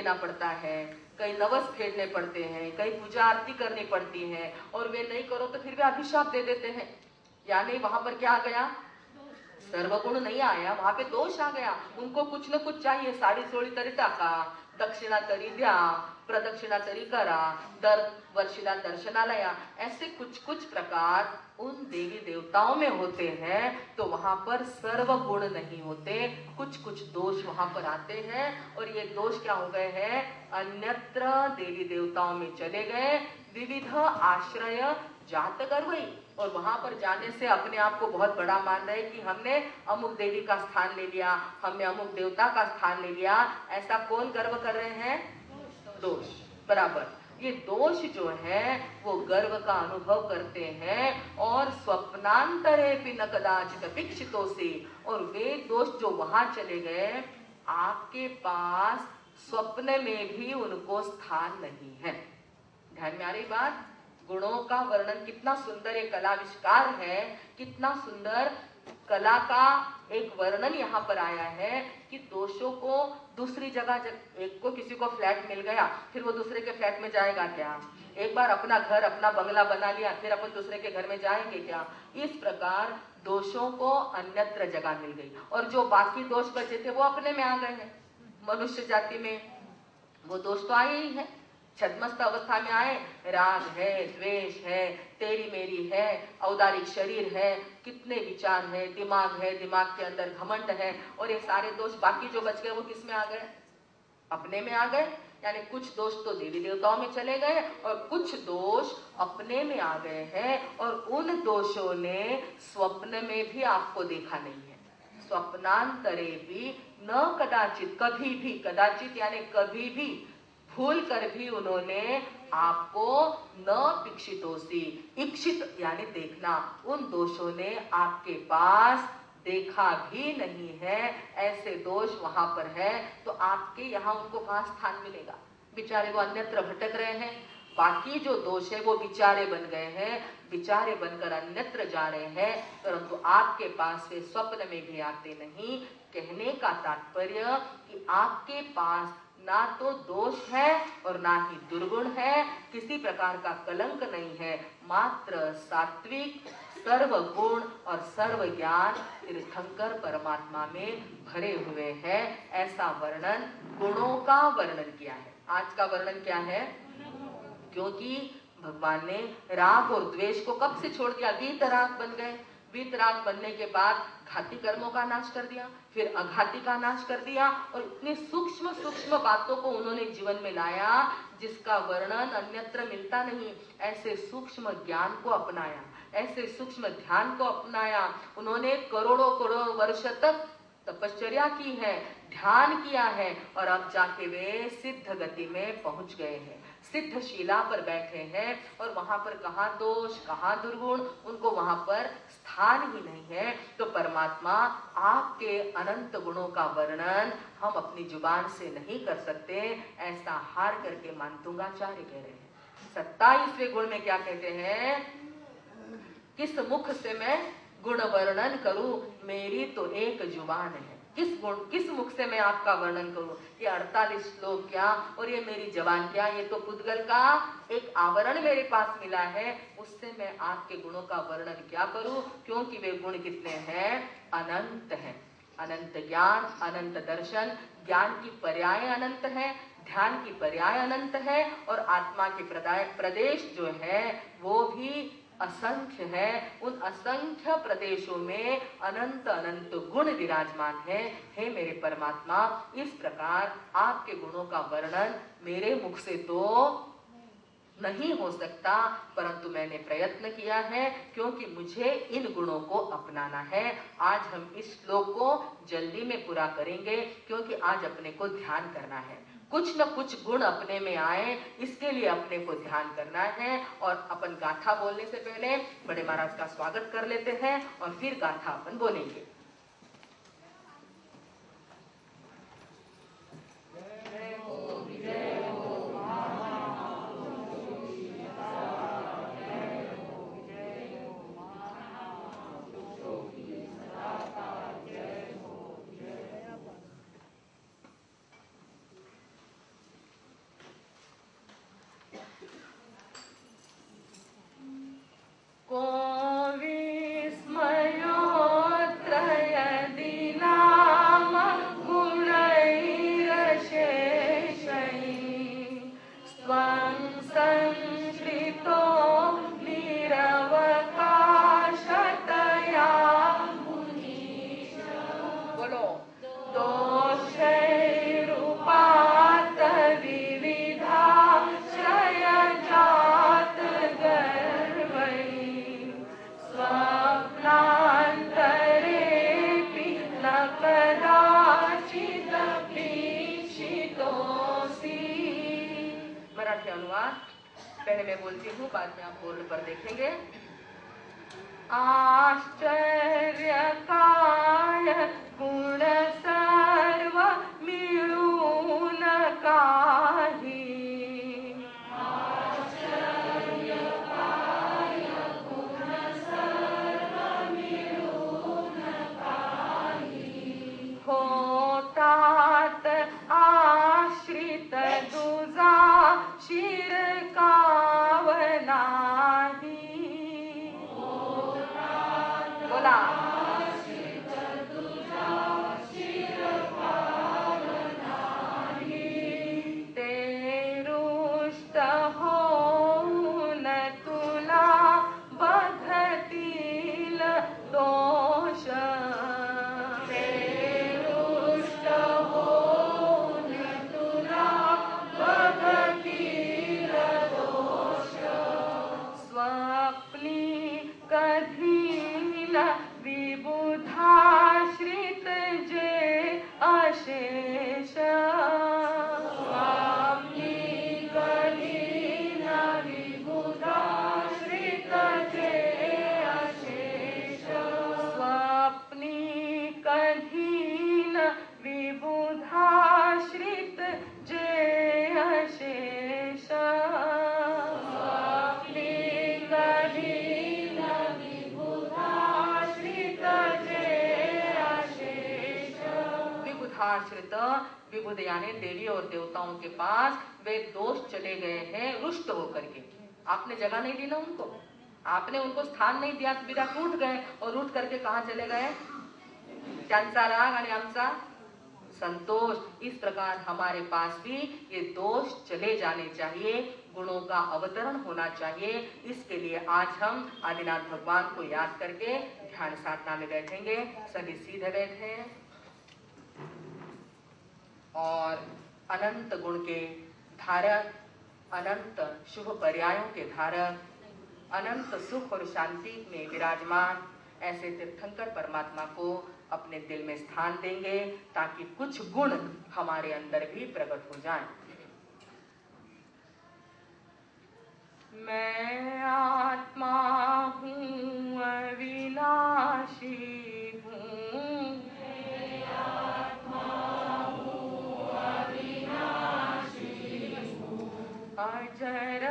लेना पड़ता है, कई नवस फेरने पड़ते हैं, कई पूजा आरती करनी पड़ती है, और वे नहीं करो तो फिर वे अभिशाप दे देते हैं। यानी वहां पर क्या आ गया? सर्वगुण नहीं आया, वहां पे दोष आ गया। उनको कुछ न कुछ चाहिए, साड़ी सोड़ी तरी टाका, दक्षिणा तरी द्या, प्रदक्षिणा तरी करा, दर वर्षिला दर्शनालया, ऐसे कुछ कुछ प्रकार उन देवी देवताओं में होते हैं। तो वहां पर सर्व गुण नहीं होते, कुछ कुछ दोष वहां पर आते हैं। और ये दोष क्या हो गए हैं? अन्यत्र देवी देवताओं में चले गए, विविध आश्रय जात गर्वई, और वहां पर जाने से अपने आप को बहुत बड़ा मान रहे कि हमने अमुक देवी का स्थान ले लिया, हमने अमुक देवता का स्थान ले लिया। ऐसा कौन गर्व कर रहे हैं? दोष। बराबर, ये दोष जो है वो गर्व का अनुभव करते हैं। और स्वप्नांतरे भी न कदाचित अपेक्षितों से, और वे दोष जो वहां चले गए, आपके पास स्वप्न में भी उनको स्थान नहीं है। ध्यान में आ रही बात? गुणों का वर्णन कितना सुंदर एक कलाविष्कार है, कितना सुंदर कला का एक वर्णन यहाँ पर आया है कि दोषों को दूसरी जगह, एक को किसी को फ्लैट मिल गया, फिर वो दूसरे के फ्लैट में जाएगा क्या? एक बार अपना घर अपना बंगला बना लिया, फिर अपन दूसरे के घर में जाएंगे क्या? इस प्रकार दोषों को अन्यत्र जगह मिल गई, और जो बाकी दोष बचे थे वो अपने में आ गए हैं। मनुष्य जाति में वो दोष तो आए ही है, छद्मस्त अवस्था में आए, राग है, द्वेष है, तेरी मेरी है, औदारिक शरीर है, कितने विचार है, दिमाग के अंदर घमंड है, और ये सारे दोष बाकी जो बच गए वो किस में आ गए? अपने में आ गए। यानी कुछ दोष तो देवी देवताओं में चले गए और कुछ दोष अपने में आ गए हैं, और उन दोषों ने स्वप्न में भी आपको देखा नहीं है। स्वप्नांतरे भी न कदाचित, कभी भी, कदाचित यानी कभी भी, भूल कर भी उन्होंने आपको न पिक्षितोसी, इक्षित यानी देखना, उन दोषों ने आपके पास देखा भी नहीं है। ऐसे दोष वहां पर है, तो आपके यहाँ उनको कहाँ स्थान मिलेगा? बेचारे वो अन्यत्र भटक रहे हैं। बाकी जो दोष है वो विचारे बन गए हैं, विचारे बनकर अन्यत्र जा रहे हैं, परंतु आपके पास वे स्वप्न में भी आते नहीं। कहने का तात्पर्य कि आपके पास ना तो दोष है और ना ही दुर्गुण है, किसी प्रकार का कलंक नहीं है, मात्र सात्विक सर्व गुण और सर्व ज्ञान तीर्थंकर परमात्मा में भरे हुए हैं। ऐसा वर्णन, गुणों का वर्णन किया है। आज का वर्णन क्या है? क्योंकि भगवान ने राग और द्वेष को कब से छोड़ दिया? वीतराग बन गए। वीतराग बनने के बाद घाती कर्मों का नाश कर दिया, फिर अघाती का नाश कर दिया, और इतनी सूक्ष्म सूक्ष्म बातों को उन्होंने जीवन में लाया जिसका वर्णन अन्यत्र मिलता नहीं। ऐसे सूक्ष्म ज्ञान को अपनाया, ऐसे सूक्ष्म ध्यान को अपनाया। उन्होंने करोड़ों करोड़ों वर्ष तक तपश्चर्या की है, ध्यान किया है, और अब जाके वे सिद्ध गति में पहुंच गए हैं, सिद्ध शिला पर बैठे हैं। और वहां पर कहाँ दोष, कहाँ दुर्गुण, उनको वहां पर स्थान ही नहीं है। तो परमात्मा आपके अनंत गुणों का वर्णन हम अपनी जुबान से नहीं कर सकते, ऐसा हार करके मानतुंगाचार्य कह रहे हैं। 27वें गुण में क्या कहते हैं? किस मुख से मैं गुण वर्णन करूं, मेरी तो एक जुबान है। किस गुण, किस मुख से मैं आपका वर्णन करूं? ये 48 श्लोक क्या और ये मेरी जबान क्या? ये तो पुद्गल का एक आवरण मेरे पास मिला है, उससे मैं आपके गुणों का वर्णन क्या करूं? क्योंकि वे गुण कितने हैं? अनंत हैं। अनंत ज्ञान, अनंत दर्शन, ज्ञान की पर्याय अनंत है, ध्यान की पर्याय अनंत है, और आत्मा के प्रदेश जो है वो भी असंख्य है। उन असंख्य प्रदेशों में अनंत अनंत गुण विराजमान है। हे मेरे परमात्मा, इस प्रकार आपके गुणों का वर्णन मेरे मुख से तो नहीं हो सकता, परंतु मैंने प्रयत्न किया है, क्योंकि मुझे इन गुणों को अपनाना है। आज हम इस श्लोक को जल्दी में पूरा करेंगे, क्योंकि आज अपने को ध्यान करना है। कुछ न कुछ गुण अपने में आए, इसके लिए अपने को ध्यान करना है। और अपन गाथा बोलने से पहले बड़े महाराज का स्वागत कर लेते हैं और फिर गाथा अपन बोलेंगे। है अनुवाद। पहले मैं बोलती हूँ, बाद में आप बोर्ड पर देखेंगे। आश्चर्यकाय गुण सर्व मिळून काही, होतात आश्रित दुजा शिरकाव नाही। बोला, ते रुष्ट होऊन तुला बघतील दोष, ते रुष्ट होऊन तुला बघतील दोष, स्वप्नी कधील विबुधाश्रित जे अशेष, स्वप्नी कधील विबुधाश्रित जे अशेष, स्वप्नी कधील विबुधाश्रित जे अशेष, स्वप्नी कधील विबुधाश्रित जे अशेष। विबुधाश्रित, विबुध यानी देवी और देवताओं के पास वे दोष चले गए हैं रुष्ट होकर के। आपने जगह नहीं दी ना उनको, आपने उनको स्थान नहीं दिया, विराट उठ गए और उठ करके कहाँ चले गए? त्यांचा राग आणि आमचा संतोष। इस प्रकार हमारे पास भी ये दोष चले जाने चाहिए, गुणों का अवतरण होना चाहिए। इसके लिए आज हम आदिनाथ भगवान को याद करके ध्यान साधना में बैठेंगे। सभी सीधे बैठे और अनंत गुण के धारक, अनंत शुभ पर्यायों के धारक, अनंत सुख और शांति में विराजमान ऐसे तीर्थंकर परमात्मा को अपने दिल में स्थान देंगे ताकि कुछ गुण हमारे अंदर भी प्रकट हो जाएं। मैं आत्मा हूँ अविनाशी हूँ, मैं आत्मा हूँ अविनाशी हूँ, अजर